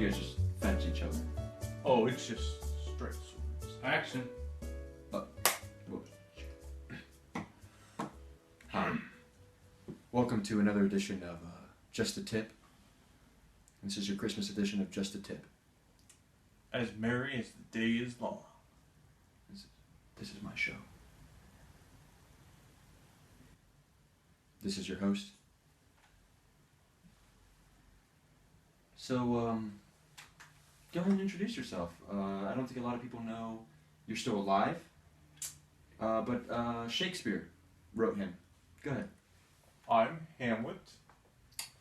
you guys just fence each other? Oh, it's just straight swords. Action. Hi. Welcome to another edition of Just a Tip. This is your Christmas edition of Just a Tip. As merry as the day is long. This is my show. This is your host. So, go ahead and introduce yourself. I don't think a lot of people know you're still alive, but Shakespeare wrote him. Go ahead. I'm Hamlet.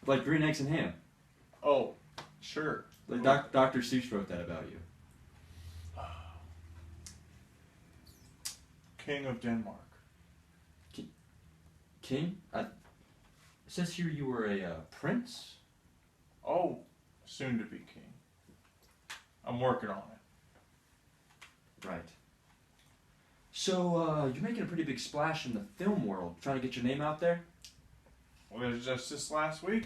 Like green eggs and ham. Oh, sure. Like Dr. Seuss wrote that about you. King of Denmark. King? It says here you were a prince? Oh, soon to be king. I'm working on it. Right. So, you're making a pretty big splash in the film world, trying to get your name out there? Well, it was just this last week.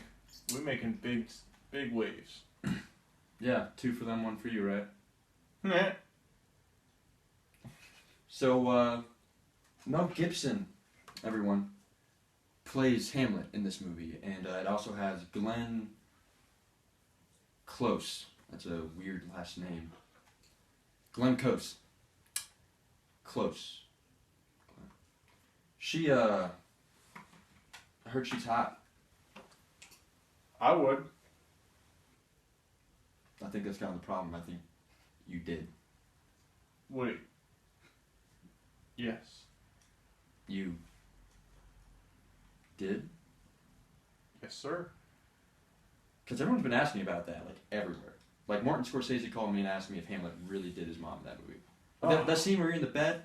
We're making big waves. Yeah, 2 for them, 1 for you, right? Meh. So, Mel Gibson, everyone, plays Hamlet in this movie, and it also has Glenn Close. That's a weird last name. Glenn Close. Close. She, I heard she's hot. I would. I think that's kind of the problem. I think you did. Wait. Yes. You did? Yes, sir. Because everyone's been asking me about that, like, everywhere. Like, Martin Scorsese called me and asked me if Hamlet really did his mom in that movie. Like, that scene where you're in the bed,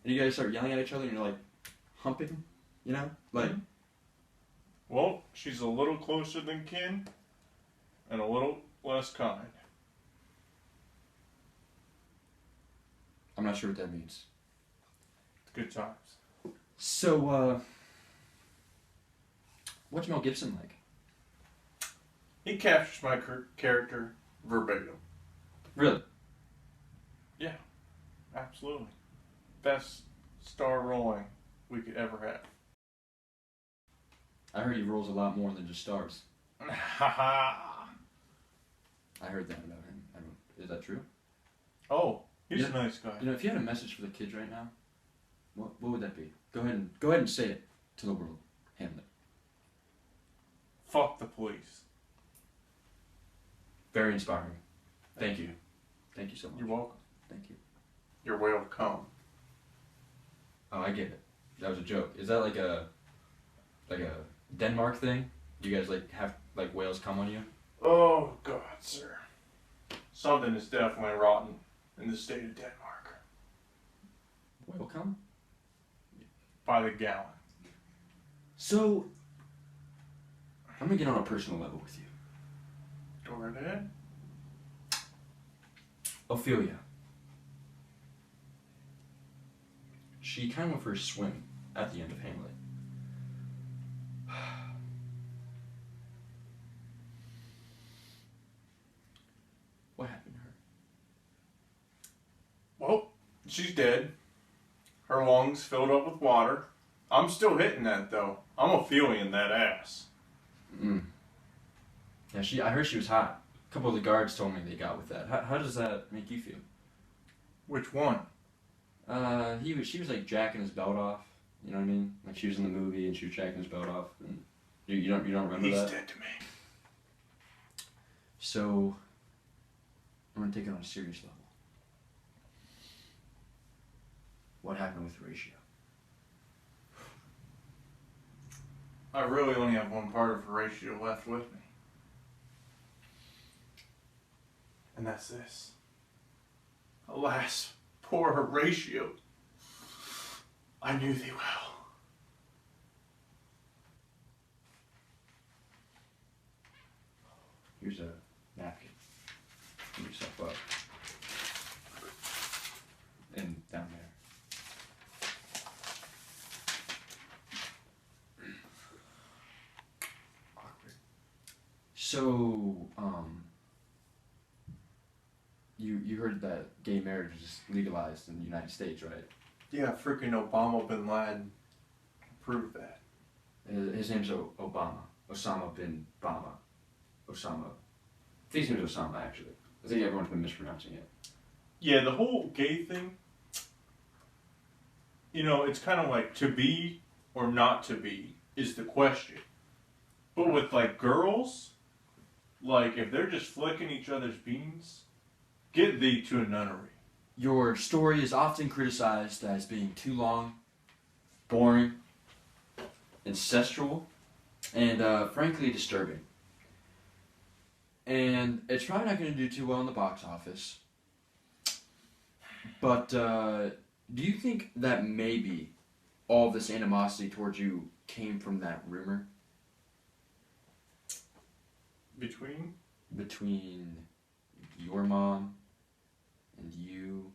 and you guys start yelling at each other, and you're, like, humping, you know? Like... Well, she's a little closer than kin, and a little less kind. I'm not sure what that means. It's good times. So, what's Mel Gibson like? He captures my character verbatim. Really? Yeah, absolutely. Best star rolling we could ever have. I heard he rolls a lot more than just stars. Ha I heard that about him. Is that true? Oh, he's a nice guy. You know, if you had a message for the kids right now, what would that be? Go ahead and say it to the world, Hamlet. Fuck the police. Very inspiring. Thank you. Thank you so much. You're welcome. Thank you. You're welcome. Oh, I get it. That was a joke. Is that like a Denmark thing? Do you guys like have like whales come on you? Oh God, sir. Something is definitely rotten in the state of Denmark. Whale come? By the gallon. So, I'm gonna get on a personal level with you. Go right ahead. Ophelia. She kind of went for a swim at the end of Hamlet. What happened to her? Well, she's dead. Her lungs filled up with water. I'm still hitting that though. I'm Opheliaing that ass. Yeah, I heard she was hot. A couple of the guards told me they got with that. How does that make you feel? Which one? She was like jacking his belt off. You know what I mean? Like she was in the movie and she was jacking his belt off. And you don't remember He's that? dead to me. So, I'm gonna take it on a serious level. What happened with Horatio? I really only have one part of Horatio left with me. And that's this. Alas, poor Horatio. I knew thee well. Here's a napkin. Clean yourself up. And down there. So, you heard that gay marriage is legalized in the United States, right? Yeah, freaking Obama bin Laden proved that. His name's Obama. Osama bin Bama. Osama. I think his name's Osama, actually. I think everyone's been mispronouncing it. Yeah, the whole gay thing, you know, it's kind of like to be or not to be is the question. But with, like, girls, like, if they're just flicking each other's beans, get thee to a nunnery. Your story is often criticized as being too long, boring, ancestral, and frankly disturbing. And it's probably not going to do too well in the box office. But do you think that maybe all of this animosity towards you came from that rumor? Between your mom and you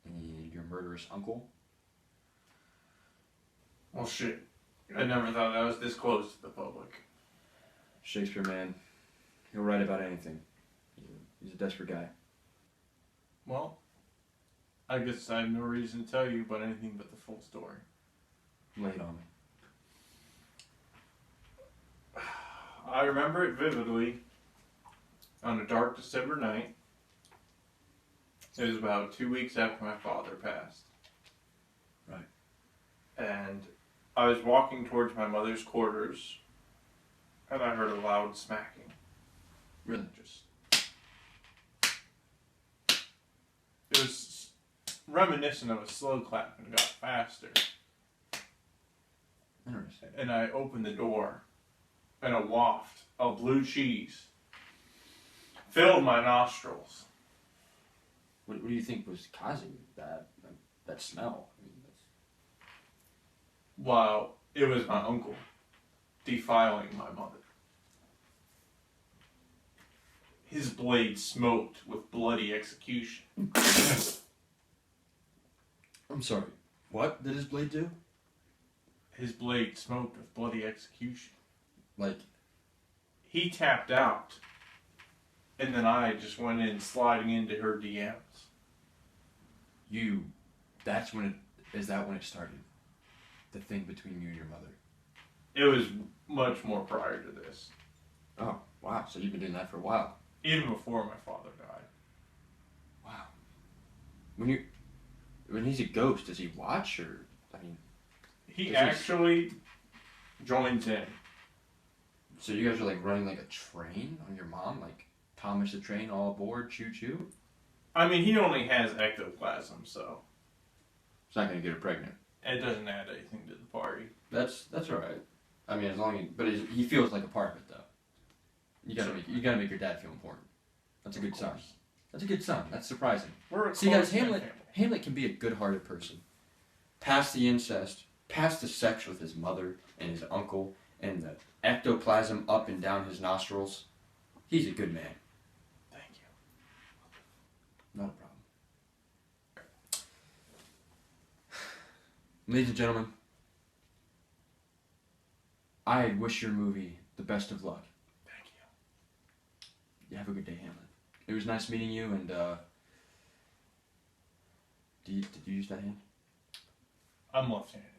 and your murderous uncle? Well, shit. I never thought I was this close to the public. Shakespeare, man. He'll write about anything. He's a desperate guy. Well, I guess I have no reason to tell you about anything but the full story. Lay it on me. I remember it vividly on a dark December night. It was about 2 weeks after my father passed. Right. And I was walking towards my mother's quarters, and I heard a loud smacking. Really? It was reminiscent of a slow clap, and it got faster. Interesting. And I opened the door, and a waft of blue cheese filled my nostrils. What do you think was causing that smell? I mean, While it was my uncle defiling my mother. His blade smoked with bloody execution. I'm sorry. What did his blade do? His blade smoked with bloody execution. Like, He tapped out, and then I just went in sliding into her DMs. is that when it started? The thing between you and your mother? It was much more prior to this. Oh, wow. So you've been doing that for a while. Even before my father died. Wow. When he's a ghost, does he watch or, I mean... He actually joins in. So you guys are like running like a train on your mom? Like Thomas the Train, all aboard, choo choo? I mean, he only has ectoplasm, so It's not going to get her pregnant. it doesn't add anything to the party. That's alright. I mean, as long as... But he feels like a part of it, though. You gotta make your dad feel important. That's a good son. That's a good son. That's surprising. See, guys, Hamlet can be a good-hearted person. Past the incest, past the sex with his mother and his uncle, and the ectoplasm up and down his nostrils, he's a good man. Thank you. Not a problem. Ladies and gentlemen, I wish your movie the best of luck. Thank you. You have a good day, Hamlet. It was nice meeting you, and did you use that hand? I'm left-handed.